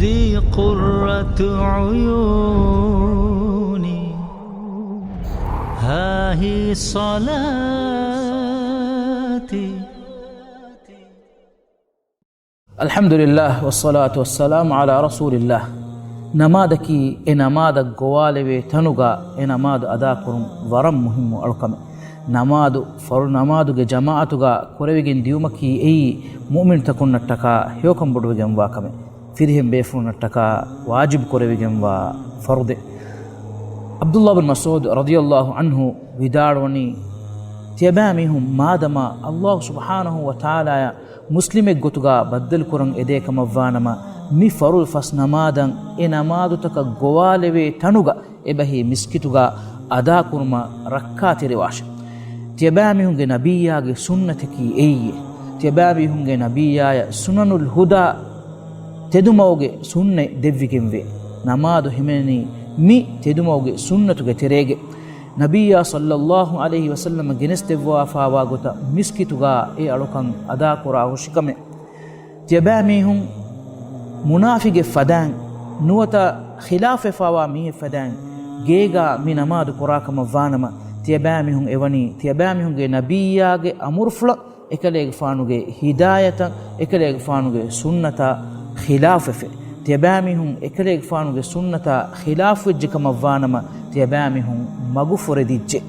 ذي قرة عيوني ها هي صلاتي. الحمد لله والصلاة والسلام على رسول الله. نمادكي نماد قوالبي تنوغا نماد أداكرم ورم مهم ألقم نماد فر نماد جماعتوغا كوريوغين ديومكي أي مؤمن تكون نتكا هيوكم بدوغين واكم فيهم بيفون نتكا واجب كوريوغين وا فرض. عبد الله بن مسعود رضي الله عنه وداروني تيبامهم مادما الله سبحانه وتعالى مسلمෙක් ගොතුගා බද්දල් කුරන් එදේකම වානම මි ෆරුල් ෆස් නමාදන් එ නමාදුතක ගොවාලෙවේ තනුග එබහි මිස්කිතුගා අදා කුර්ම රක්කාති රිවාෂ තියබෑමිහුන්ගේ නබියාගේ සුන්නතකී එයියේ තියබෑමිහුන්ගේ නබියාය සුනනුල් හුදා තෙදුමවගේ සුන්නේ දෙව්විකින් වේ නමාදු හිමෙනි මි තෙදුමවගේ සුන්නතුගේ තෙරේගේ ನಬಿಯ ಸಲ್ಲಲ್ಲಾಹು ಅಲೈಹಿ ವಸಲ್ಲಮ ಗೆನೆಸ್ತೆವ್ವಾ ಫಾವಾಗುತ ಮಿಸ್ಕಿತುಗಾ ಎ ಅಳುಕಂ ಅದಾ ಕುರಾ ಹುಶಿಕಮೆ ತಿಯಬಾಮಿಹುಂ ಮುನಾಫಿಗೆ ಫದಾನ್ ನುವತ ಖಿಲಾಫೆ ಫಾವಾ ಮೀಹೆ ಫದಾನ್ ಗೇಗಾ ಮಿ ನಮಾದು ಕುರಾಕಮ ವಾನಮ ತಿಯಬಾಮಿಹುಂ ಎವನಿ ತಿಯಬಾಮಿಹುಂಗೆ ನಬಿಯಾಗೆ ಅಮುರ್ಫ್ಲ ಎಕಲೇಗೆ ಫಾನುಗೆ ಹಿದಾಯತ ಎಕಲೇಗೆ ಫಾನುಗೆ ಸುನ್ನತ ಖಿಲಾಫೆಫೆ තියබෑමිහුන් එකලෙක් ෆානුගේ සුන්නත ඛිලාෆ් වෙජ්ජකම වානම තියබෑමිහුන් මගු ෆොරෙදිච්චේ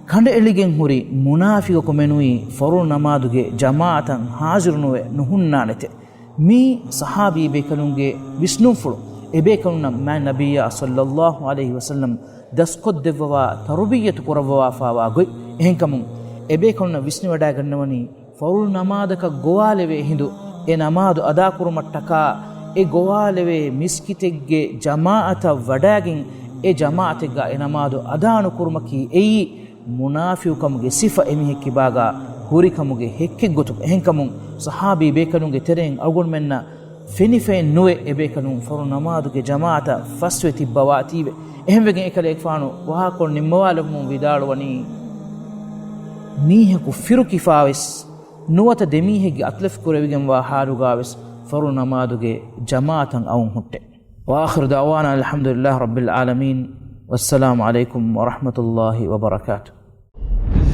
කණ්ඩ එලිගෙන් හුරි මුනාෆික කොමෙනුයි ෆරු නමාදුගේ ජමාතන් හාසිරුනුවේ නුහුන්නානෙතේ මී සහාබී බේකලුන්ගේ විස්නුෆුළු එබේකලුන මෑ නබියා සල්ලල්ලාහු අලයිහි වසල්ලම් දස්කොත් දෙවවා තරුබියතු කරවවා ෆාවා ගොයි එහෙන්කමුන් එබේකලුන විස්නු වඩා ගන්නවනි ෆරු නමාදක ගෝවාලෙවේ හිඳු ඒ නමාදු අදා කුරුමට්ටකා ಎ ಗೋವಾಲೆವೆ ಮಿಸ್ಕಿತೆಗ್ಗೆ ಜಮಾಅತ ವಡಾಗಿನ್ ಎ ಜಮಾಅತೆಗ ಎ ನಮಾದು ಅದಾನು ಕುರ್ಮಕಿ ಎಯಿ ಮುನಾಫಿಕಮುಗೆ ಸಿಫ ಎಮಿಹೆಕ್ಕಿ ಬಾಗ ಹುರಿಕಮುಗೆ ಹೆಕ್ಕೆ ಗೊತ್ತು ಹೆಂಕಮು ಸಹಾಬಿ ಬೇಕನುಗೆ ತೆರೆನ್ ಅಗುನ್ ಮೆನ್ನ ಫೆನಿಫೆನ್ ನುವೆ ಎ ಬೇಕನು ಫರು ನಮಾದುಗೆ ಜಮಾಅತ ಫಸ್ವೆ ತಿಬ್ಬವಾತೀವೆ ಎಹೆಂವೆಗೆ ಏಕಲೆ ಫಾನು ವಹಾಕೊನ್ ನಿಮ್ಮವಾಲಮು ವಿದಾಳುವನಿ ಮೀಹೆಕು ಫಿರುಕಿಫಾವೆಸ್ ನುವತ ದೆಮೀಹೆಗೆ ಅತ್ಲಫ್ ಕುರೆವಿಗೆಂ ವಾ ಹಾರುಗಾವೆಸ್ فرو نمادوغي جماعة أو هنटे وآخر دعوانا الحمد لله رب العالمين والسلام عليكم ورحمة الله وبركاته.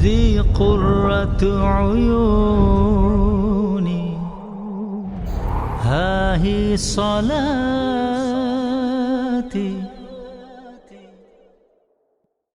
ذي قرة عيوني ها هي صلاتي.